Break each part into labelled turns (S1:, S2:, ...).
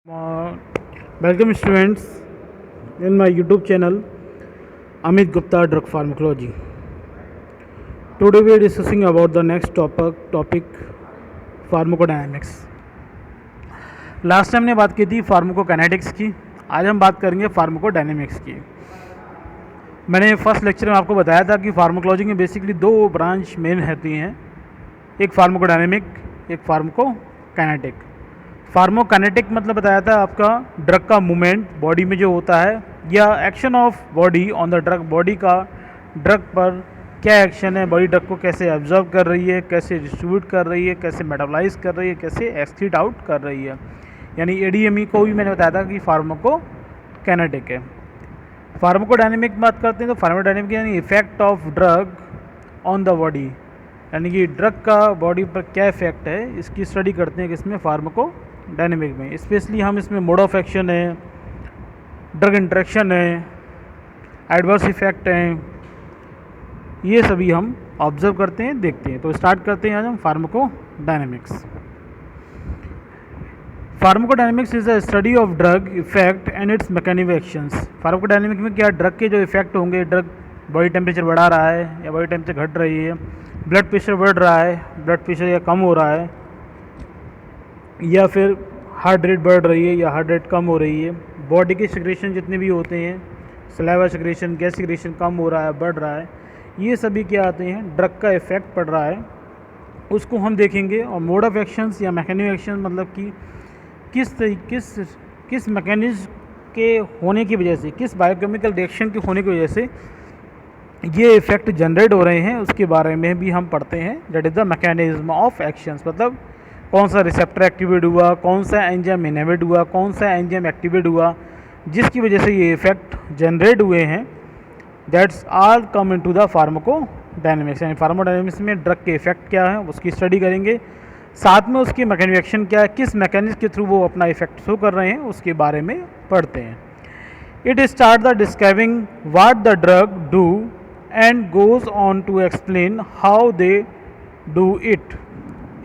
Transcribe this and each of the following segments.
S1: Welcome students in my YouTube channel Amit Gupta Drug Pharmacology. Today we are discussing about the next topic pharmacodynamics. Last time ने बात की थी pharmacokinetics की, आज हम बात करेंगे फार्माकोडायनेमिक्स की। मैंने फर्स्ट लेक्चर में आपको बताया था कि फार्माकोलॉजी में बेसिकली दो ब्रांच मेन रहती हैं, एक फार्माकोडायनेमिक, एक फार्माकोकाइनेटिक। फार्माकोकाइनेटिक मतलब बताया था आपका ड्रग का मूवमेंट बॉडी में जो होता है या action of body on the drug, body का ड्रग पर क्या एक्शन है, बॉडी ड्रग को कैसे ऑब्जर्व कर रही है, कैसे डिस्ट्रीब्यूट कर रही है, कैसे मेटाबोलाइज कर रही है, कैसे एक्सक्रीट आउट कर रही है। यानी एडीएमई को भी मैंने बताया था कि फार्माकोकाइनेटिक है। फार्माकोडायनेमिक बात करते हैं तो फार्माकोडायनेमिक यानी effect of drug on the body, यानी कि ड्रग का बॉडी पर क्या इफेक्ट है, इसकी स्टडी करते हैं किसमें, फार्माकोडायनेमिक में। स्पेशली हम इसमें मोड ऑफ एक्शन है, ड्रग इंटरेक्शन है, एडवर्स इफेक्ट हैं, ये सभी हम ऑब्जर्व करते हैं, देखते हैं। तो स्टार्ट करते हैं आज हम pharmacodynamics. Pharmacodynamics is a study of drug effect and it's mechanism actions. Pharmacodynamic में क्या ड्रग के जो इफेक्ट होंगे, ड्रग बॉडी टेम्परेचर बढ़ा रहा है या बॉडी टेम्परेचर घट रही है, ब्लड प्रेशर बढ़ रहा है, ब्लड प्रेशर या कम हो रहा है, या फिर हार्ट रेट बढ़ रही है या हार्ट रेट कम हो रही है, बॉडी के सिक्रेशन जितने भी होते हैं, सलाइवा सिक्रेशन, गैस सिक्रेशन कम हो रहा है, बढ़ रहा है, ये सभी क्या आते हैं, ड्रग का इफेक्ट पड़ रहा है, उसको हम देखेंगे। और मोड ऑफ एक्शंस या मैकेनिज्म एक्शन मतलब कि किस मैकेनिज्म के होने की वजह से, किस बायोकेमिकल रिएक्शन के होने की वजह से ये इफेक्ट जनरेट हो रहे हैं, उसके बारे में भी हम पढ़ते हैं। That is the mechanism of actions, मतलब कौन सा रिसेप्टर एक्टिवेट हुआ, कौन सा एंजाइम इनहिबिट हुआ, कौन सा एंजाइम एक्टिवेट हुआ, जिसकी वजह से ये इफेक्ट जनरेट हुए हैं। That's all come into the pharmacodynamics. यानी फार्माकोडायनेमिक्स में ड्रग के इफेक्ट क्या है उसकी स्टडी करेंगे, साथ में उसकी मैकेनिज्म एक्शन क्या है, किस मैकेनिज्म के थ्रू वो अपना इफेक्ट शो कर रहे हैं, उसके बारे में पढ़ते हैं। It start the describing what the drug do and goes on to explain how they do it.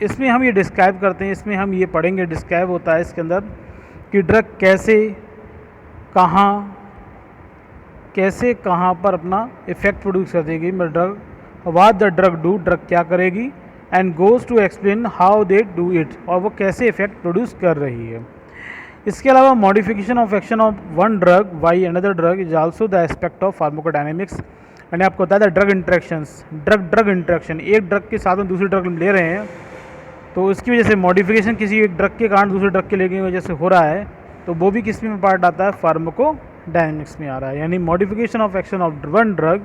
S1: इसमें हम ये डिस्क्राइब करते हैं, इसमें हम ये पढ़ेंगे, डिस्क्राइब होता है इसके अंदर कि ड्रग कैसे कहाँ पर अपना इफेक्ट प्रोड्यूस कर देगी, drug what the drug do, drug क्या करेगी, and goes to explain how they do it, और वो कैसे इफेक्ट प्रोड्यूस कर रही है। इसके अलावा modification of action of one drug by another drug is also the aspect of pharmacodynamics. मैंने आपको बताया था ड्रग इंटरेक्शंस, ड्रग इंटरेक्शन, एक ड्रग के साथ में दूसरी ड्रग ले रहे हैं तो इसकी वजह से मॉडिफिकेशन किसी एक ड्रग के कारण दूसरे ड्रग के लेने की वजह से हो रहा है, तो वो भी किस में पार्ट आता है, फार्माकोडायनेमिक्स में आ रहा है। यानी modification of action of one drug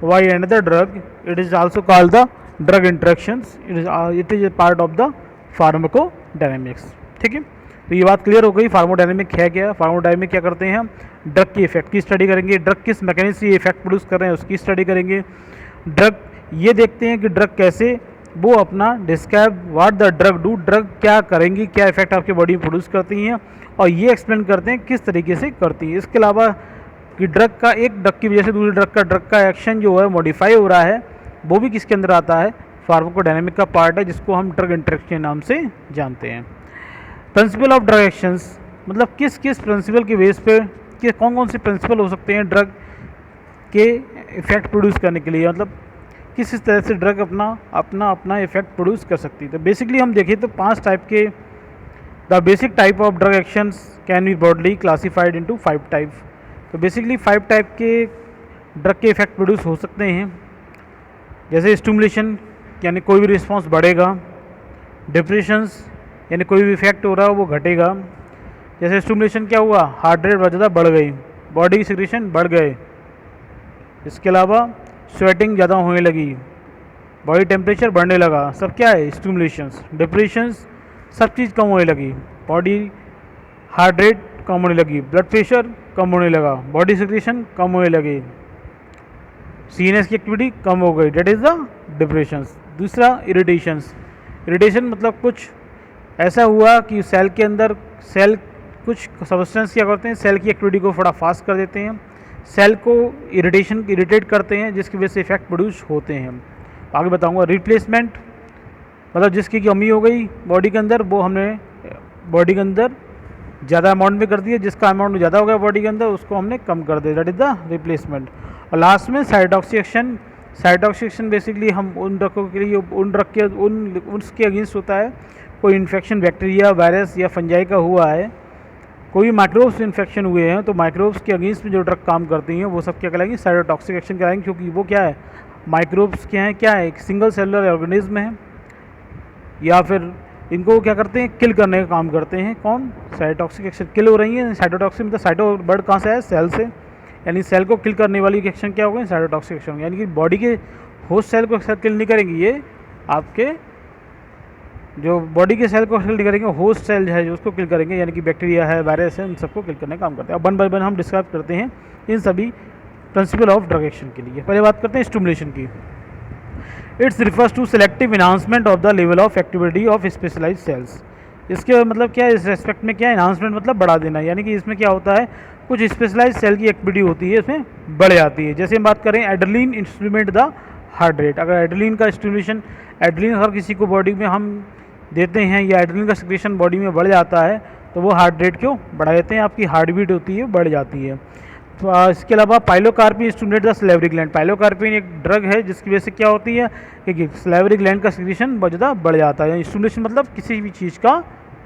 S1: by another drug, it is also called the drug interactions, it is a part of the pharmacodynamics. ठीक है, तो ये बात क्लियर हो गई फार्माकोडायनेमिक है क्या। फार्माकोडायनेमिक क्या करते हैं, हम ड्रग की इफेक्ट की स्टडी करेंगे, ड्रग किस मैकेनिज्म से ये इफेक्ट प्रोड्यूस कर रहे हैं उसकी स्टडी करेंगे। ड्रग ये देखते हैं कि ड्रग कैसे वो अपना describe what the drug do, drug क्या करेंगी, क्या इफेक्ट आपकी बॉडी में प्रोड्यूस करती हैं, और ये एक्सप्लेन करते हैं किस तरीके से करती है। इसके अलावा कि ड्रग का एक ड्रग की वजह से दूसरी ड्रग का एक्शन जो है मॉडिफाई हो रहा है, वो भी किसके अंदर आता है, फार्माकोडायनेमिक का पार्ट है, जिसको हम ड्रग इंटरेक्शन के नाम से जानते हैं। प्रिंसिपल ऑफ ड्रग एक्शंस मतलब किस किस प्रिंसिपल के बेस पे कि कौन कौन से प्रिंसिपल हो सकते हैं ड्रग के इफेक्ट प्रोड्यूस करने के लिए, मतलब किस तरह से ड्रग अपना इफेक्ट प्रोड्यूस कर सकती है। तो बेसिकली हम देखें तो 5 टाइप के, the basic type of drug actions can be broadly classified into 5 type. तो बेसिकली 5 टाइप के ड्रग के इफेक्ट प्रोड्यूस हो सकते हैं, जैसे स्टिमुलेशन यानी कोई भी रिस्पॉन्स बढ़ेगा, डिप्रेशंस यानी कोई भी इफेक्ट हो रहा है वो घटेगा। जैसे स्टिमुलेशन क्या हुआ, हार्ट रेट बहुत ज़्यादा बढ़ गई, बॉडी सिक्रेशन बढ़ गए। इसके अलावा स्वेटिंग ज़्यादा होने लगी, बॉडी टेम्परेचर बढ़ने लगा, सब क्या है, स्टिमुलेशंस। डिप्रेशंस सब चीज़ कम होने लगी, बॉडी हार्ट रेट कम होने लगी, ब्लड प्रेशर कम होने लगा, बॉडी सिक्रेशन कम होने लगी, सीएनएस की एक्टिविटी कम हो गई, डेट इज़ द डिप्रेशंस। दूसरा इरिटेशंस, इरिटेशन मतलब कुछ ऐसा हुआ कि सेल के अंदर कुछ सब्सटेंस क्या करते हैं, सेल की एक्टिविटी को थोड़ा फास्ट कर देते हैं, सेल को इरिटेट करते हैं, जिसकी वजह से इफेक्ट प्रोड्यूस होते हैं। आगे बताऊंगा। रिप्लेसमेंट मतलब जिसकी कमी हो गई बॉडी के अंदर, वो हमने बॉडी के अंदर ज़्यादा अमाउंट में कर दिया, जिसका अमाउंट ज़्यादा हो गया बॉडी के अंदर उसको हमने कम कर दिया, दैट इज़ द रिप्लेसमेंट। और लास्ट में साइटोक्सिएशन। साइटोक्सिएशन बेसिकली हम उन ड्रगों के लिए उन उसके अगेंस्ट होता है, कोई इन्फेक्शन बैक्टीरिया वायरस या फंजाई का हुआ है, कोई माइक्रोब्स इन्फेक्शन हुए हैं, तो माइक्रोब्स के अगेंस्ट में जो ड्रग काम करती हैं वो सब क्या कहलाएंगी, साइटोटॉक्सिक एक्शन कहलाएंगे, क्योंकि वो क्या है, माइक्रोब्स क्या है एक सिंगल सेलुलर ऑर्गेनिज्म है, या फिर इनको क्या करते हैं, किल करने का काम करते हैं। कौन, साइटोटॉक्सिक एक्शन किल हो रही है। साइटोटॉक्सिक मतलब साइटो वर्ड कहाँ से है, सेल से, यानी सेल को किल करने वाली एक्शन क्या होगी, साइटोटॉक्सिक एक्शन, यानी कि बॉडी के होस्ट सेल को किल नहीं करेंगी, ये आपके जो बॉडी के सेल को किल नहीं करेंगे, होस्ट सेल है जो उसको किल करेंगे, यानी कि बैक्टीरिया है, वायरस है, उन सबको किल करने का काम करते हैं। अब वन बाय वन हम डिस्क्राइब करते हैं इन सभी प्रिंसिपल ऑफ ड्रग एक्शन के लिए। पहले बात करते हैं स्टिमुलेशन की। It's refers to selective enhancement of the level of activity of specialised cells. इसके मतलब क्या है, इस रेस्पेक्ट में क्या है, इन्हांसमेंट मतलब बढ़ा देना, यानी कि इसमें क्या होता है, कुछ स्पेशलाइज्ड सेल की एक्टिविटी होती है उसमें बढ़ जाती है। जैसे हम बात करें adrenaline instrument the heart rate, अगर एड्रेनलिन का स्टिमुलेशन, एड्रेनलिन हर किसी को बॉडी में हम देते हैं या एड्रेनलिन का सिक्रेशन बॉडी में बढ़ जाता है तो वो हार्ट रेट क्यों बढ़ा देते हैं, आपकी हार्ट बीट होती है बढ़ जाती है। तो इसके अलावा pilocarpine stimulate the salivary gland. Pilocarpine एक ड्रग है जिसकी वजह से क्या होती है कि सलेवरी ग्लैंड का सिक्रेशन बहुत ज़्यादा बढ़ जाता है। स्टिमुलेशन मतलब किसी भी चीज़ का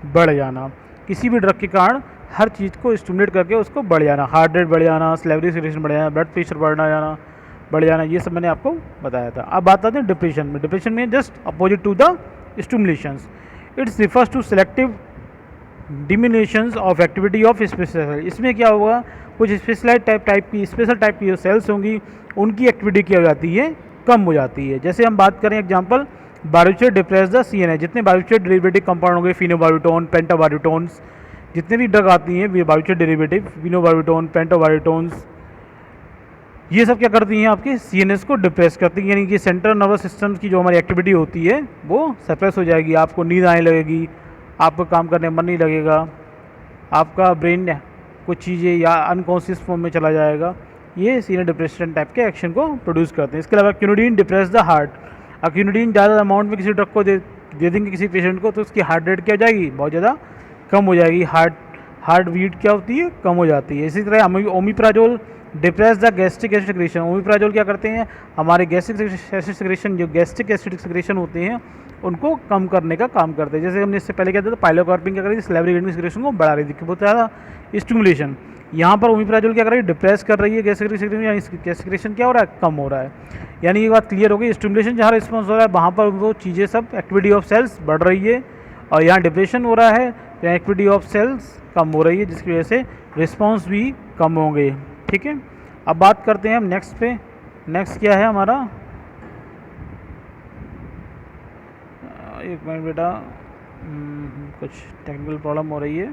S1: बढ़ जाना, किसी भी ड्रग के कारण हर चीज़ को स्टिमुलेट करके उसको बढ़ जाना, हार्ट रेट बढ़ जाना, सलेवरी सिक्रेशन बढ़ जाना, ब्लड प्रेशर बढ़ जाना, ये सब मैंने आपको बताया था। अब बात आते हैं डिप्रेशन में। डिप्रेशन में just opposite to the stimulations, it's refers to selective diminutions of activity of special. इसमें क्या होगा, कुछ स्पेशलाइज टाइप की स्पेशल टाइप की जो सेल्स होंगी उनकी एक्टिविटी क्या हो जाती है, कम हो जाती है। जैसे हम बात करें एग्जांपल, बार्बिट्रेट डिप्रेस द CNS, जितने बार्बिट्रेट डेरिवेटिव कंपाउंड होंगे, फिनोबार्बिटोन, पेंटाबार्बिटोन्स, जितने भी ड्रग आती हैं बार्बिट्रेट डेरिवेटिव, फिनोबार्बिटोन, पेंटाबार्बिटोन्स, ये सब क्या करती हैं, आपके CNS को डिप्रेस करती हैं, यानी कि सेंट्रल नर्वस सिस्टम की जो हमारी एक्टिविटी होती है वो सप्रेस हो जाएगी, आपको नींद आने लगेगी, आपको काम करने में मन नहीं लगेगा, आपका ब्रेन कुछ चीज़ें या अनकॉन्शियस फॉर्म में चला जाएगा। ये सीनियर डिप्रेशन टाइप के एक्शन को प्रोड्यूस करते हैं। इसके अलावा क्यूनिडीन डिप्रेस द हार्ट। अब क्यूनिडीन ज़्यादा अमाउंट में किसी ड्रग को दे देंगे किसी पेशेंट को तो उसकी हार्ट रेट क्या हो जाएगी, बहुत ज़्यादा कम हो जाएगी, हार्ट बीट क्या होती है, कम हो जाती है। इसी तरह omeprazole depress the gastric acid secretion. Omeprazole क्या करते हैं, हमारे गैस्ट्रिक एसिड सिक्रेशन, जो गैस्ट्रिक एसिड सिक्रेशन होते हैं उनको कम करने का काम करते हैं। जैसे हमने इससे पहले क्या था, पाइलोकार्पिन क्या कर रही थी, सलेवरी ग्लैंड सिक्रेशन को बढ़ा रही थी, बहुत ज़्यादा स्टिमुलेशन। यहाँ पर ओमिप्राजोल क्या कर रही है, डिप्रेस कर रही है गैस्ट्रिक सिक्रेशन, यानी सिक्रेशन क्या हो रहा है, कम हो रहा है। यानी ये बात क्लियर हो गई, स्टिमुलेशन जहाँ रिस्पॉन्स हो रहा है वहाँ पर वो चीज़ें सब एक्टिविटी ऑफ सेल्स बढ़ रही है, और यहाँ डिप्रेशन हो रहा है तो एक्टिविटी ऑफ सेल्स कम हो रही है, जिसकी वजह से रिस्पॉन्स भी कम होंगे। ठीक है, अब बात करते हैं हम नेक्स्ट पे। नेक्स्ट क्या है हमारा, एक मिनट बेटा, कुछ टेक्निकल प्रॉब्लम हो रही है।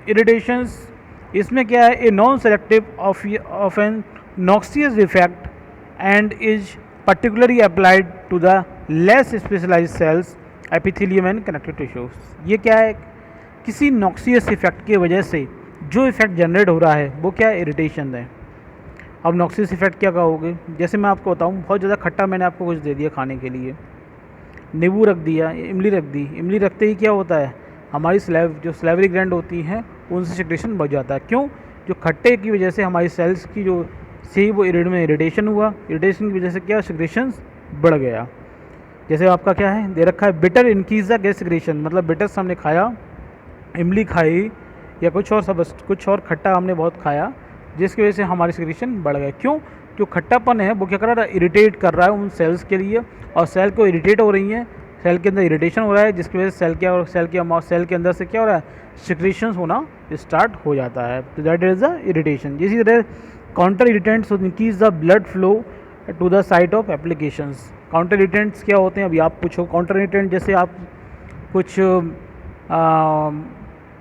S1: इरिटेशंस इसमें क्या है, a non selective of an noxious effect and is particularly applied to the less specialised cells, epithelium and connective tissues. ये क्या है, किसी नॉक्सियस इफेक्ट की वजह से जो इफेक्ट जनरेट हो रहा है वो क्या है, इरिटेशन है। अब नॉक्सियस इफेक्ट क्या कहोगे, जैसे मैं आपको बताऊँ, बहुत ज़्यादा खट्टा मैंने आपको कुछ दे दिया खाने के लिए, नींबू रख दिया, इमली रख दी, इमली रखते ही क्या होता है, हमारी जो सलेवरी ग्लैंड होती हैं उनसे सिक्रेशन बढ़ जाता है। क्यों, जो खट्टे की वजह से हमारी सेल्स की जो से वो इरिटेशन हुआ, इरिटेशन की वजह से क्या सिक्रेशन बढ़ गया। जैसे आपका क्या है दे रखा है, bitter increase the gas secretion, मतलब बिटर्स हमने खाया, इमली खाई या कुछ और खट्टा हमने बहुत खाया, जिसकी वजह से हमारी सिक्रेशन बढ़ गया। क्यों, जो खट्टापन है वो क्या कर रहा है, इरिटेट कर रहा है उन सेल्स के लिए, और सेल को इरिटेट हो रही है, सेल के अंदर इरिटेशन हो रहा है, जिसकी वजह से सेल के अंदर से क्या हो रहा है, सिक्रेशंस होना स्टार्ट हो जाता है। तो दैट इज द इरिटेशन। इसी तरह counter irritants increase the blood flow to the site of applications. Counter irritants क्या होते हैं, अभी आप पूछो। काउंटर इरिटेंट जैसे आप कुछ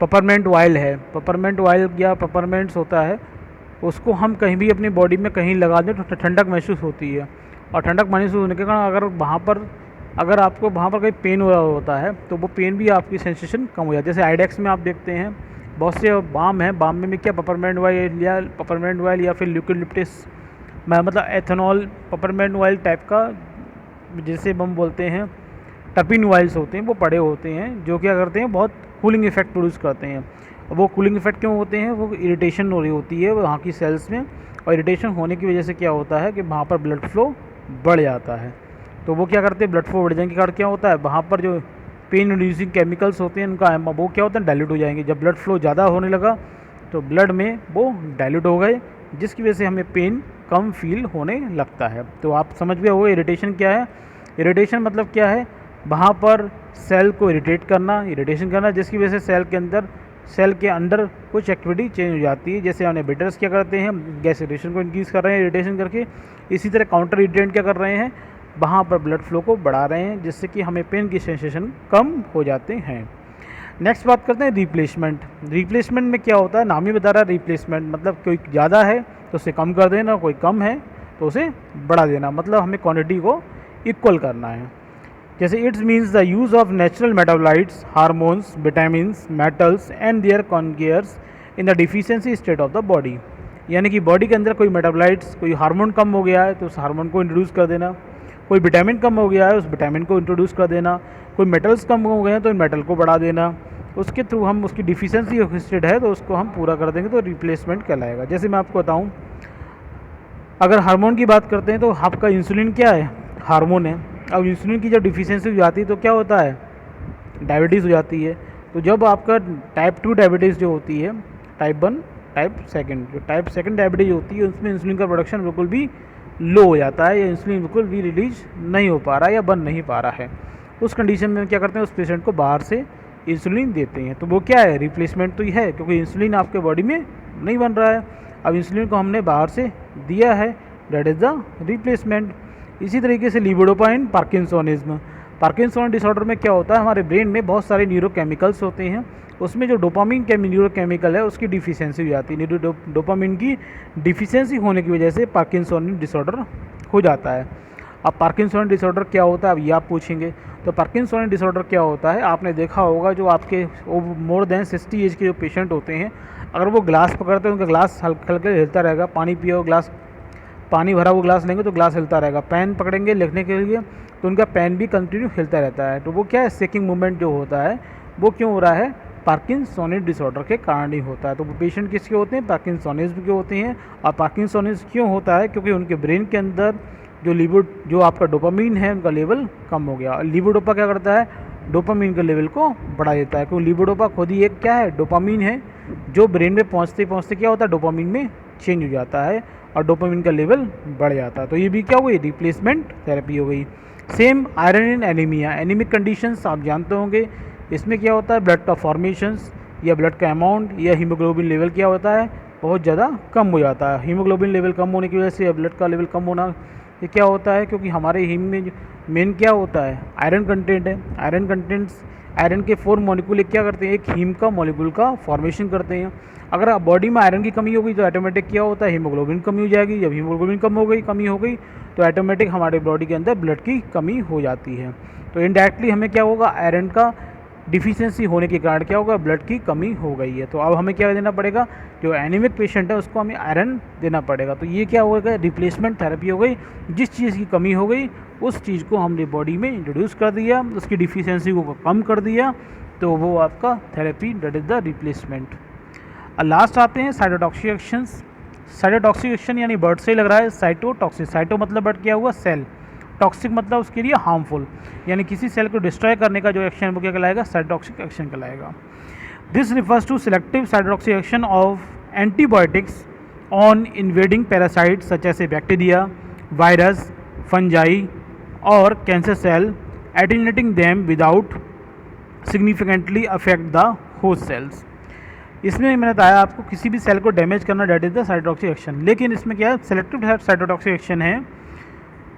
S1: पेपरमेंट ऑयल है, पेपरमेंट ऑयल या पेपरमेंट्स होता है, उसको हम कहीं भी अपनी बॉडी में कहीं लगा दें तो ठंडक महसूस होती है, और ठंडक महसूस होने के कारण अगर आपको वहाँ पर कहीं पेन हो रहा होता है तो वो पेन भी आपकी सेंसेशन कम हो जाती है। जैसे आइडेक्स में आप देखते हैं बहुत से बाम है, बाम में क्या पेपरमेंट ऑयल या फिर यूकेलिप्टस मतलब एथेनॉल पेपरमेंट ऑयल टाइप का जैसे हम बोलते हैं टर्पिन ऑयल्स होते हैं, वो पड़े होते हैं जो क्या करते हैं, बहुत कूलिंग इफेक्ट प्रोड्यूस करते हैं। वो कूलिंग इफेक्ट क्यों होते हैं, वो इरिटेशन हो रही होती है वहाँ की सेल्स में, और इरिटेशन होने की वजह से क्या होता है कि वहाँ पर ब्लड फ्लो बढ़ जाता है। तो वो क्या करते हैं, ब्लड फ्लो बढ़ जाने के कारण क्या होता है, वहाँ पर जो पेन इंड्यूसिंग केमिकल्स होते हैं उनका वो क्या होता है, डाइल्यूट हो जाएंगे। जब ब्लड फ्लो ज़्यादा होने लगा तो ब्लड में वो डाइल्यूट हो गए, जिसकी वजह से हमें पेन कम फील होने लगता है। तो आप समझ गए होंगे इरिटेशन क्या है। इरिटेशन मतलब क्या है, वहाँ पर सेल को इरिटेट करना, इरिटेशन करना, जिसकी वजह से सेल के अंदर कुछ एक्टिविटी चेंज हो जाती है। जैसे इनहिबिटर्स क्या करते हैं, गैस इरिटेशन को इंक्रीज़ कर रहे हैं इरिटेशन करके, इसी तरह काउंटर इरिटेंट क्या कर रहे हैं, वहाँ पर ब्लड फ्लो को बढ़ा रहे हैं, जिससे कि हमें पेन की सेंसेशन कम हो जाते हैं। नेक्स्ट बात करते हैं रिप्लेसमेंट। रिप्लेसमेंट में क्या होता है, नाम ही बता रहा है रिप्लेसमेंट, मतलब कोई ज़्यादा है तो उसे कम कर देना, कोई कम है तो उसे बढ़ा देना, मतलब हमें क्वांटिटी को इक्वल करना है। जैसे it's means the use of natural metabolites, hormones, vitamins, metals and their congeners in the deficiency state of the body. यानी कि बॉडी के अंदर कोई मेटाबोलाइट्स, कोई हार्मोन कम हो गया है तो उस हार्मोन को इंट्रोड्यूस कर देना, कोई विटामिन कम हो गया है उस विटामिन को इंट्रोड्यूस कर देना, कोई मेटल्स कम हो गए हैं तो इन मेटल को बढ़ा देना, उसके थ्रू हम उसकी डिफिशियंसी स्टेट है तो उसको हम पूरा कर देंगे, तो रिप्लेसमेंट कहलाएगा। जैसे मैं आपको बताऊँ, अगर हार्मोन की बात करते हैं तो आपका इंसुलिन क्या है, हार्मोन है। अब इंसुलिन की जब डिफिशियंसी हो जाती है तो क्या होता है, डायबिटीज़ हो जाती है। तो जब आपका टाइप 2 डायबिटीज़ जो होती है, टाइप 1 टाइप सेकंड, जो टाइप सेकंड डायबिटीज़ होती है उसमें इंसुलिन का प्रोडक्शन बिल्कुल भी लो हो जाता है, या इंसुलिन बिल्कुल भी रिलीज नहीं हो पा रहा है या बन नहीं पा रहा है। उस कंडीशन में क्या करते हैं, उस पेशेंट को बाहर से इंसुलिन देते हैं। तो वो क्या है, रिप्लेसमेंट तो ही है, क्योंकि इंसुलिन आपके बॉडी में नहीं बन रहा है, अब इंसुलिन को हमने बाहर से दिया है, दैट इज़ द रिप्लेसमेंट। इसी तरीके से लीवोडोपाइन पार्किंसोनिज्म। पार्किंसोन डिसऑर्डर में क्या होता है, हमारे ब्रेन में बहुत सारे न्यूरोकेमिकल्स होते हैं, उसमें जो डोपामिन न्यूरोकेमिकल है उसकी डिफिशियंसी हो जाती है। डोपामिन की डिफिशियंसी होने की वजह से पार्किंसोनिक डिसऑर्डर हो जाता है। अब पार्किंसोनिक डिसऑर्डर क्या होता है, अब ये आप पूछेंगे। तो पार्किंसोनिक डिसऑर्डर क्या होता है, आपने देखा होगा जो आपके मोर देन 60 एज के जो पेशेंट होते हैं, अगर वो ग्लास पकड़ते हैं उनका ग्लास हल्का हल्का हिलता रहेगा, पानी पियो ग्लास, पानी भरा हुआ ग्लास लेंगे तो ग्लास हिलता रहेगा, पेन पकड़ेंगे लिखने के लिए तो उनका पेन भी कंटिन्यू हिलता रहता है। तो वो क्या है, शेकिंग मूवमेंट जो होता है वो क्यों हो रहा है, पार्किंसोनिक डिसऑर्डर के कारण ही होता है। तो वो पेशेंट किसके होते हैं, पार्किंसोनिज्म के होते हैं। और पार्किंसोनिज्म क्यों होता है, क्योंकि उनके ब्रेन के अंदर जो आपका डोपामीन है उनका लेवल कम हो गया। लीवोडोपा क्या करता है, डोपामीन के लेवल को बढ़ा देता है, क्योंकि लीवोडोपा खुद ही एक क्या है, डोपामीन है, जो ब्रेन में पहुँचते पहुँचते क्या होता है, डोपामीन में चेंज हो जाता है और डोपामिन का लेवल बढ़ जाता है। तो ये भी क्या हो गई, रिप्लेसमेंट थेरेपी हो गई। Same iron in anaemia, anaemic conditions आप जानते होंगे, इसमें क्या होता है, ब्लड का फॉर्मेशंस या ब्लड का अमाउंट या हीमोग्लोबिन लेवल क्या होता है, बहुत ज़्यादा कम हो जाता है। हीमोग्लोबिन लेवल कम होने की वजह से ब्लड का लेवल कम होना, ये क्या होता है, क्योंकि हमारे हीम में मेन क्या होता है, आयरन कंटेंट है। आयरन के 4 मॉलिक्यूल क्या करते हैं, एक हीम का मॉलिक्यूल का फॉर्मेशन करते हैं। अगर बॉडी में आयरन की कमी हो गई तो ऑटोमेटिक क्या होता है, हीमोग्लोबिन कमी हो जाएगी। जब हीमोग्लोबिन कमी हो गई तो ऑटोमेटिक हमारे बॉडी के अंदर ब्लड की कमी हो जाती है। तो इनडायरेक्टली हमें क्या होगा, आयरन का डिफिशियंसी होने के कारण क्या होगा, ब्लड की कमी हो गई है। तो अब हमें क्या देना पड़ेगा, जो एनीमिक पेशेंट है उसको हमें आयरन देना पड़ेगा। तो ये क्या होगा, रिप्लेसमेंट थेरेपी हो गई। जिस चीज़ की कमी हो गई उस चीज़ को हमने बॉडी में इंट्रोड्यूस कर दिया, उसकी डिफिशियंसी को कम कर दिया, तो वो आपका therapy, that is the replacement. Last आते हैं साइटोटॉक्सिक एक्शंस। साइटोटॉक्सिक एक्शन यानी बर्ड से लग रहा है, साइटोटॉक्सिक, साइटो मतलब बर्ड क्या हुआ, सेल, टॉक्सिक मतलब उसके लिए हार्मफुल, यानी किसी सेल को डिस्ट्रॉय करने का जो एक्शन वो क्या कहलाएगा, साइटोटॉक्सिक एक्शन कहलाएगा। This refers to selective cytotoxic action of antibiotics on invading parasites such as bacteria, virus, fungi और cancer cell, attenuating them without significantly affect the host cells. इसमें मैंने बताया आपको किसी भी सेल को डैमेज करना, that is the cytotoxic action. लेकिन इसमें क्या है, सेलेक्टिव साइटोटॉक्सिक एक्शन है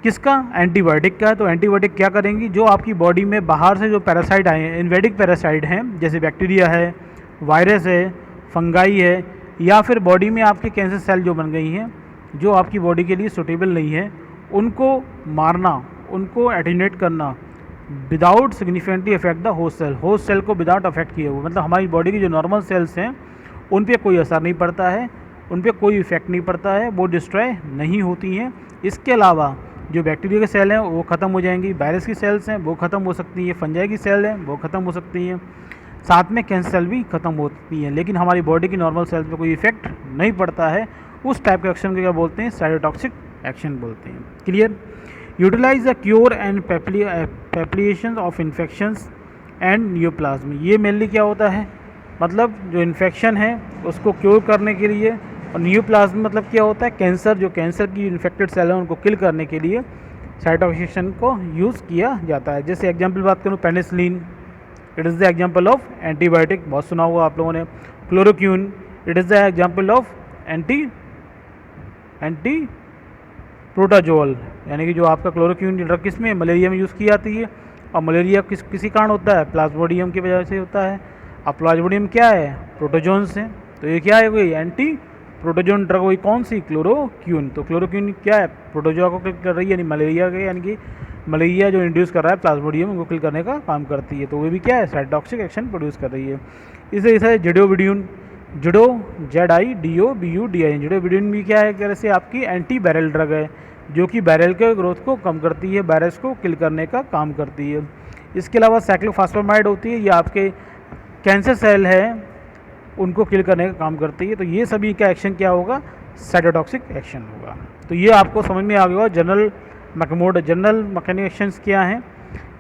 S1: किसका, एंटीबायोटिक का। तो एंटीबायोटिक क्या करेंगी, जो आपकी बॉडी में बाहर से जो पैरासाइट आए हैं, इन्वेडिक पैरासाइट हैं, जैसे बैक्टीरिया है, वायरस है, फंगाई है, या फिर बॉडी में आपके कैंसर सेल जो बन गई हैं, जो आपकी बॉडी के लिए सूटेबल नहीं है, उनको मारना, उनको एटेन्यूएट करना without significantly affect the host cell को विदाउट अफेक्ट किए हुए, मतलब हमारी बॉडी की जो नॉर्मल सेल्स हैं उन पे कोई असर नहीं पड़ता है, उन पे कोई इफेक्ट नहीं पड़ता है, वो डिस्ट्रॉय नहीं होती हैं। इसके अलावा जो बैक्टीरिया के सेल हैं वो ख़त्म हो जाएंगी, वायरस की सेल्स हैं वो ख़त्म हो सकती हैं, फंजाई की सेल हैं वो ख़त्म हो सकती हैं, साथ में कैंसर सेल भी ख़त्म होती हैं, लेकिन हमारी बॉडी की नॉर्मल सेल्स पे कोई इफेक्ट नहीं पड़ता है। उस टाइप के एक्शन को क्या बोलते हैं? साइटोटॉक्सिक एक्शन बोलते हैं। Clear? Utilise the cure and palliation of infections and neoplasm. ये मेनली क्या होता है? मतलब जो इन्फेक्शन है उसको क्योर करने के लिए, और न्यूप्लाज्म मतलब क्या होता है? कैंसर, जो कैंसर की इन्फेक्टेड सेल है उनको किल करने के लिए साइटोटॉक्सिक को यूज़ किया जाता है। जैसे एग्जांपल बात करूँ, penicillin, it is the example of antibiotic, बहुत सुना होगा आप लोगों ने। Chloroquine, it is the example of anti protozoal, यानी कि जो आपका क्लोरोक्विन ड्रग किस में? मलेरिया में यूज़ की जाती है। और मलेरिया किसी कारण होता है? प्लाज्मोडियम की वजह से होता है। अब प्लाज्मोडियम क्या है? प्रोटोजोन्स है, तो ये क्या है? कोई एंटी प्रोटोजोन ड्रग हुई, कौन सी? क्लोरोक्विन। तो क्लोरोक्विन क्या है? प्रोटोजोआ को किल कर रही है, यानी मलेरिया के, यानी कि मलेरिया जो इंड्यूस कर रहा है प्लाज्मोडियम उनको किल करने का काम करती है। तो वो भी क्या है? साइटोटॉक्सिक एक्शन प्रोड्यूस कर रही है। इसे जैसे जिडोविडिन, जिडो ZIDOBUDIN, जिडोविडिन भी क्या है? एक तरह से आपकी एंटी बैरल ड्रग है, जो कि बैरल के ग्रोथ को कम करती है, वायरस को किल करने का काम करती है। इसके अलावा साइक्लोफॉस्फेमाइड होती है, ये आपके कैंसर सेल है उनको किल करने का काम करती है। तो ये सभी का एक्शन क्या होगा? साइटोटॉक्सिक एक्शन होगा। तो ये आपको समझ में आ गया जनरल मैकेनिक एक्शंस क्या हैं,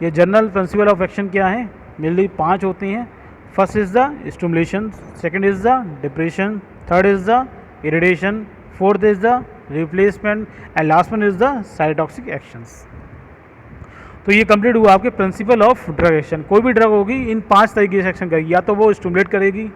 S1: ये जनरल प्रिंसिपल ऑफ एक्शन क्या है। मेनली 5 होती हैं। First is the stimulation, second is the depression, third is the irritation, fourth is the replacement and last one is the cytotoxic actions. तो ये complete हुआ आपके प्रिंसिपल ऑफ ड्रग एक्शन। कोई भी ड्रग होगी इन 5 तरीके से एक्शन करेगी, या तो वो स्टिमुलेट करेगी,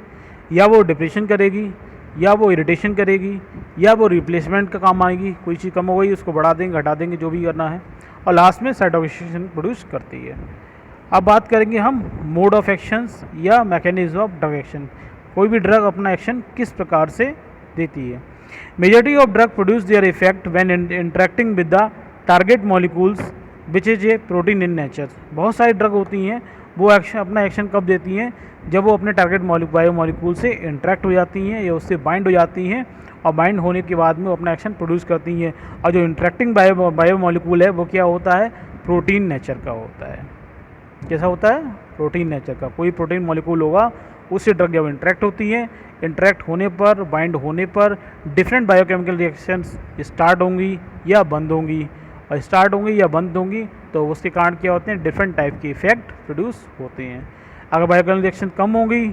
S1: या वो डिप्रेशन करेगी, या वो इरिटेशन करेगी, या वो रिप्लेसमेंट का काम आएगी, कोई चीज़ कम हो गई उसको बढ़ा देंगे, घटा देंगे, जो भी करना है, और लास्ट में साइटोटॉक्सिक प्रोड्यूस करती है। अब बात करेंगे हम मोड ऑफ एक्शंस या मैकेनिज्म ऑफ ड्रग एक्शन। कोई भी ड्रग अपना एक्शन किस प्रकार से देती है। Majority of drug produce their effect when interacting with the target molecules which is a protein in nature. बहुत सारी ड्रग होती हैं वो अपना एक्शन कब देती हैं? जब वो अपने टारगेट बायो मॉलिक्यूल से इंटरेक्ट हो जाती हैं या उससे बाइंड हो जाती हैं, और बाइंड होने के बाद में वो अपना एक्शन प्रोड्यूस करती हैं। और जो इंटरेक्टिंग बायो मॉलिक्यूल है वो क्या होता है? प्रोटीन नेचर का होता है। कैसा होता है? प्रोटीन नेचर का। कोई प्रोटीन मॉलिक्यूल होगा, उससे ड्रग जब इंटरेक्ट होती है, इंटरेक्ट होने पर, बाइंड होने पर डिफरेंट बायोकेमिकल रिएक्शंस स्टार्ट होंगी या बंद होंगी, और स्टार्ट होंगी या बंद होंगी तो उसके कारण क्या होते हैं? डिफरेंट टाइप के इफेक्ट प्रोड्यूस होते हैं। अगर बायोकेमिकल रिएक्शन कम होंगी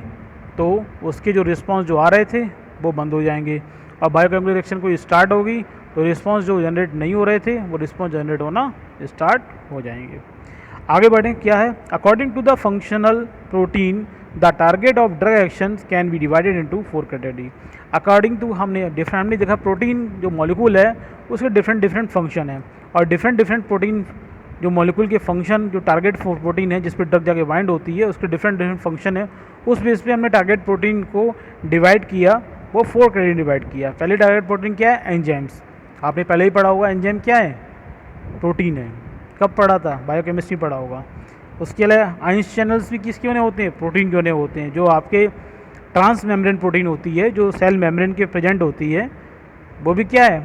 S1: तो उसके जो रिस्पॉन्स जो आ रहे थे वो बंद हो जाएंगे, और बायोकेमिकल रिएक्शन कोई स्टार्ट होगी तो रिस्पॉन्स जो जनरेट नहीं हो रहे थे वो रिस्पॉन्स जनरेट होना स्टार्ट हो जाएंगे। आगे बढ़ें, क्या है? According to the functional protein the target of drug action can be divided into 4 category. According to हमने देखा प्रोटीन जो मॉलिक्यूल है उसके डिफरेंट फंक्शन है, और डिफरेंट प्रोटीन जो मॉलिक्यूल के फंक्शन, जो टारगेट प्रोटीन है जिस पर ड्रग जाके बाइंड होती है उसके डिफरेंट फंक्शन है। उस बेस पे हमने टारगेट प्रोटीन को डिवाइड किया, वो 4 कैटेगरी डिवाइड किया। पहले टारगेट प्रोटीन क्या है? एंजाइम्स। आपने पहले ही पढ़ा होगा एंजाइम क्या है? प्रोटीन है। कब पढ़ा था? बायोकेमिस्ट्री पढ़ा होगा। उसके अलावा आइंस चैनल्स भी किसके होने होते हैं? प्रोटीन के होने होते हैं। जो आपके ट्रांस मेम्ब्रेन प्रोटीन होती है, जो सेल मेम्ब्रेन के प्रेजेंट होती है, वो भी क्या है?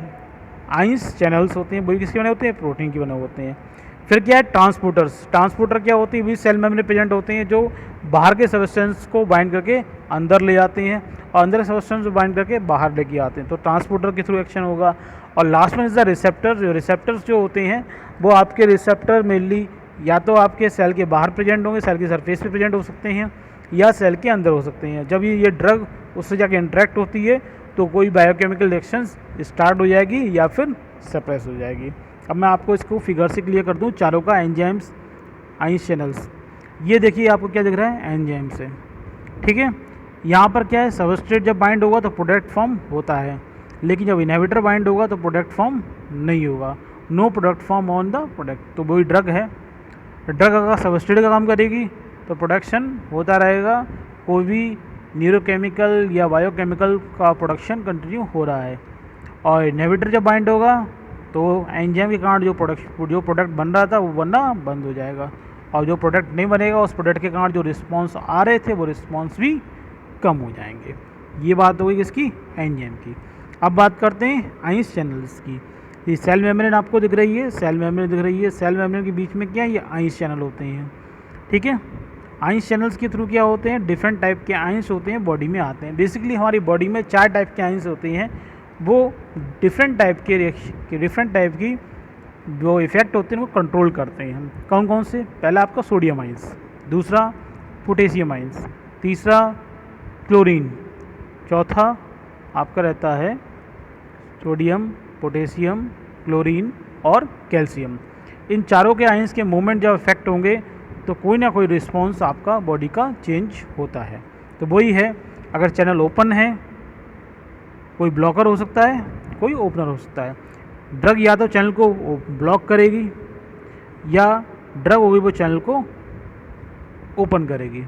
S1: आइंस चैनल्स होते हैं। वो भी किसके बने होते हैं? प्रोटीन के बने होते हैं। फिर क्या है? ट्रांसपोर्टर्स। ट्रांसपोर्टर क्या होती है? भी सेल मेम्ब्रेन प्रेजेंट होते हैं, जो बाहर के सब्सटेंस को बाइंड करके अंदर ले जाते हैं, और अंदर सब्सटेंस को बाइंड करके बाहर लेके आते हैं। तो ट्रांसपोर्टर के थ्रू एक्शन होगा। और लास्ट में इज द रिसेप्टर। जो रिसेप्टर्स जो होते हैं वो आपके रिसेप्टर मेनली या तो आपके सेल के बाहर प्रेजेंट होंगे, सेल की सरफेस पे प्रेजेंट हो सकते हैं, या सेल के अंदर हो सकते हैं। जब ये ड्रग उससे जाके इंटरेक्ट होती है तो कोई बायोकेमिकल रिएक्शंस स्टार्ट हो जाएगी या फिर सप्रेस हो जाएगी। अब मैं आपको इसको फिगर से क्लियर कर दूं चारों का। एंजाइम्स, आइंस चैनल्स, ये देखिए आपको क्या दिख रहा है? एंजाइम्स है, ठीक है। यहाँ पर क्या है? सबस्ट्रेट जब बाइंड होगा तो प्रोडक्ट फॉर्म होता है, लेकिन जब इनहिबिटर बाइंड होगा तो प्रोडक्ट फॉर्म नहीं होगा। No product form on the product. तो वही ड्रग है। ड्रग अगर सबस्ट्रेट का काम करेगी तो प्रोडक्शन होता रहेगा, कोई भी न्यूरोकेमिकल या बायोकेमिकल का प्रोडक्शन कंटिन्यू हो रहा है। और इनहिबिटर जब बाइंड होगा तो एंजाइम के कारण जो प्रोडक्ट बन रहा था वो बनना बंद हो जाएगा, और जो प्रोडक्ट नहीं बनेगा उस प्रोडक्ट के कारण जो रिस्पॉन्स आ रहे थे वो रिस्पॉन्स भी कम हो जाएंगे। ये बात हो गई किसकी? एंजाइम की। अब बात करते हैं आइंस चैनल्स की। ये सेल मेम्ब्रेन आपको दिख रही है, सेल मेम्ब्रेन दिख रही है, सेल मेम्ब्रेन के बीच में क्या है, ये आइंस चैनल होते हैं, ठीक है। आइंस चैनल्स के थ्रू क्या होते हैं, डिफरेंट टाइप के आइंस होते हैं बॉडी में आते हैं। बेसिकली हमारी बॉडी में 4 टाइप के आइंस होते हैं, वो डिफरेंट टाइप के रिएक्शन, डिफरेंट टाइप की जो इफेक्ट होते हैं वो कंट्रोल करते हैं। कौन कौन से? पहला आपका सोडियम आइंस, दूसरा पोटेशियम आइंस, तीसरा क्लोरीन, चौथा आपका रहता है सोडियम, पोटेशियम, क्लोरीन और कैल्शियम। इन चारों के आयंस के मूवमेंट जब इफेक्ट होंगे तो कोई ना कोई रिस्पॉन्स आपका बॉडी का चेंज होता है। तो वही है, अगर चैनल ओपन है कोई ब्लॉकर हो सकता है, कोई ओपनर हो सकता है। ड्रग या तो चैनल को ब्लॉक करेगी या ड्रग होगी वो चैनल को ओपन करेगी।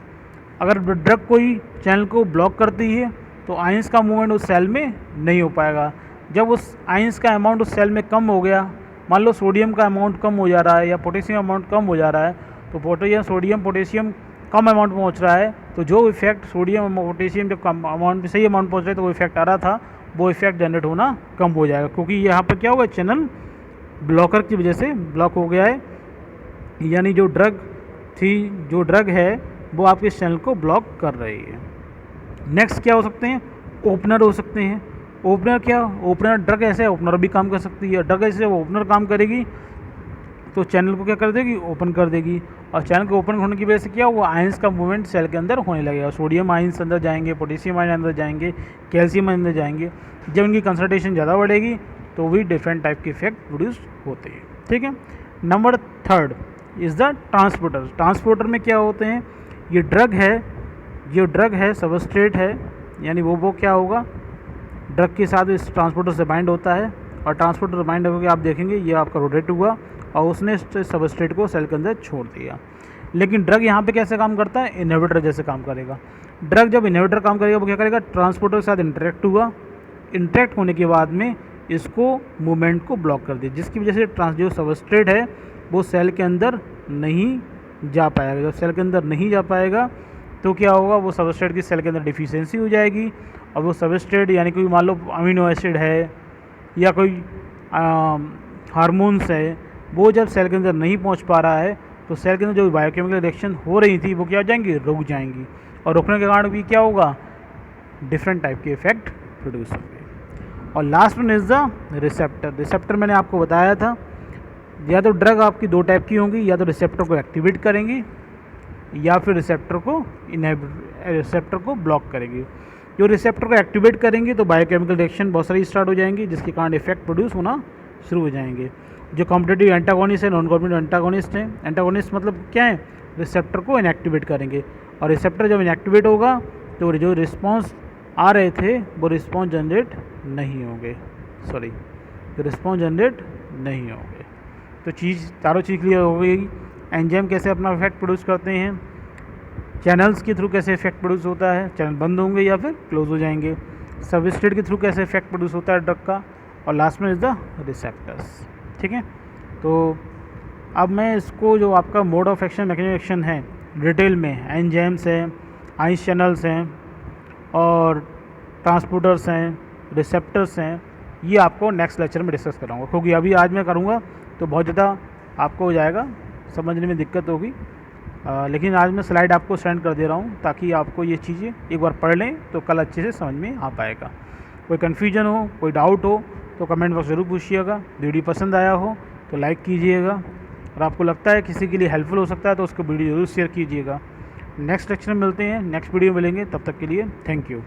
S1: अगर ड्रग कोई चैनल को ब्लॉक करती है तो आयंस का मूवमेंट उस सेल में नहीं हो पाएगा। जब उस आयंस का अमाउंट उस सेल में कम हो गया, मान लो सोडियम का अमाउंट कम हो जा रहा है या पोटेशियम अमाउंट कम हो जा रहा है, तो सोडियम पोटेशियम कम अमाउंट पहुंच रहा है, तो जो इफेक्ट सोडियम पोटेशियम जब कम अमाउंट सही अमाउंट पहुंच रहा है तो वो इफेक्ट आ रहा था, वो इफेक्ट जनरेट होना कम हो जाएगा, क्योंकि यहाँ पर क्या होगा, चैनल ब्लॉकर की वजह से ब्लॉक हो गया है। यानी जो ड्रग है वो आपके चैनल को ब्लॉक कर रही है। नेक्स्ट क्या हो सकते हैं, ओपनर हो सकते हैं। ओपनर क्या, ओपनर ड्रग ऐसे ओपनर भी काम कर सकती है। ड्रग ऐसे ओपनर काम करेगी तो चैनल को क्या कर देगी, ओपन कर देगी, और चैनल के ओपन होने की वजह से क्या हुआ, आयंस का मूवमेंट सेल के अंदर होने लगेगा। सोडियम आयंस अंदर जाएंगे, पोटेशियम आयन अंदर जाएंगे, कैल्शियम अंदर जाएंगे। जब इनकी कंसंट्रेशन ज़्यादा बढ़ेगी तो भी डिफरेंट टाइप के इफेक्ट प्रोड्यूस होते हैं, ठीक है। Number 3 is the transporter. Transporter में क्या होते हैं, ये ड्रग है सबस्ट्रेट है, यानी वो क्या होगा, ड्रग के साथ इस ट्रांसपोर्टर से बाइंड होता है, और ट्रांसपोर्टर बाइंड होकर आप देखेंगे ये आपका रोटेट हुआ और उसने सबस्ट्रेट को सेल के अंदर छोड़ दिया। लेकिन ड्रग यहाँ पे कैसे काम करता है, इनहिबिटर जैसे काम करेगा। ड्रग जब इनहिबिटर काम करेगा वो क्या करेगा, ट्रांसपोर्टर के साथ इंटरेक्ट हुआ, इंटरेक्ट होने के बाद में इसको मूवमेंट को ब्लॉक कर दिया, जिसकी वजह से जो सबस्ट्रेट है वो सेल के अंदर नहीं जा पाएगा। जब सेल के अंदर नहीं जा पाएगा तो क्या होगा, वो सबस्ट्रेट की सेल के अंदर डिफिशियंसी हो जाएगी, और वो सबस्ट्रेट यानी कोई मान लो अमीनो एसिड है या कोई हार्मोन्स है, वो जब सेल के अंदर नहीं पहुंच पा रहा है तो सेल के अंदर जो बायोकेमिकल रिएक्शन हो रही थी वो क्या हो जाएंगी, रुक जाएंगी, और रुकने के कारण भी क्या होगा, डिफरेंट टाइप के इफेक्ट प्रोड्यूस होंगे। और last one is the receptor. Receptor मैंने आपको बताया था, या तो ड्रग आपकी 2 टाइप की होंगी, या तो रिसेप्टर को एक्टिवेट करेंगी या फिर रिसेप्टर को ब्लॉक करेंगी। जो रिसेप्टर को एक्टिवेट करेंगे तो बायोकेमिकल रिएक्शन बहुत सारी स्टार्ट हो जाएंगी, जिसके कारण इफेक्ट प्रोड्यूस होना शुरू हो जाएंगे। जो कॉम्पिटिटिव एंटागोनिस्ट है, नॉन कॉम्पिटिटिव एंटागोनिस्ट है। एंटागोनिस्ट मतलब क्या है, रिसेप्टर को इनएक्टिवेट करेंगे, और रिसेप्टर जब इनएक्टिवेट होगा तो जो रिस्पॉन्स आ रहे थे वो रिस्पॉन्स जनरेट नहीं होंगे, तो चारों चीज़ क्लियर हो गई। एंजाइम कैसे अपना इफेक्ट प्रोड्यूस करते हैं, चैनल्स के थ्रू कैसे इफेक्ट प्रोड्यूस होता है, चैनल बंद होंगे या फिर क्लोज हो जाएंगे, सबस्ट्रेट के थ्रू कैसे इफेक्ट प्रोड्यूस होता है ड्रग का, और लास्ट में इज़ द रिसेप्टर्स, ठीक है। तो अब मैं इसको जो आपका mode of action, mechanism action है डिटेल में, एंजाइम्स हैं, आइंस चैनल्स हैं और ट्रांसपोर्टर्स हैं, रिसेप्टर्स हैं, ये आपको नेक्स्ट लेक्चर में डिस्कस कराऊंगा, क्योंकि अभी आज मैं करूँगा तो बहुत ज़्यादा आपको हो जाएगा, समझने में दिक्कत होगी। लेकिन आज मैं स्लाइड आपको सेंड कर दे रहा हूँ ताकि आपको ये चीज़ें एक बार पढ़ लें तो कल अच्छे से समझ में आ पाएगा। कोई कन्फ्यूजन हो, कोई डाउट हो तो कमेंट बॉक्स ज़रूर पूछिएगा। वीडियो पसंद आया हो तो लाइक कीजिएगा, और आपको लगता है किसी के लिए हेल्पफुल हो सकता है तो उसको वीडियो ज़रूर शेयर कीजिएगा। नेक्स्ट लेक्चर में मिलते हैं, नेक्स्ट वीडियो मिलेंगे, तब तक के लिए थैंक यू।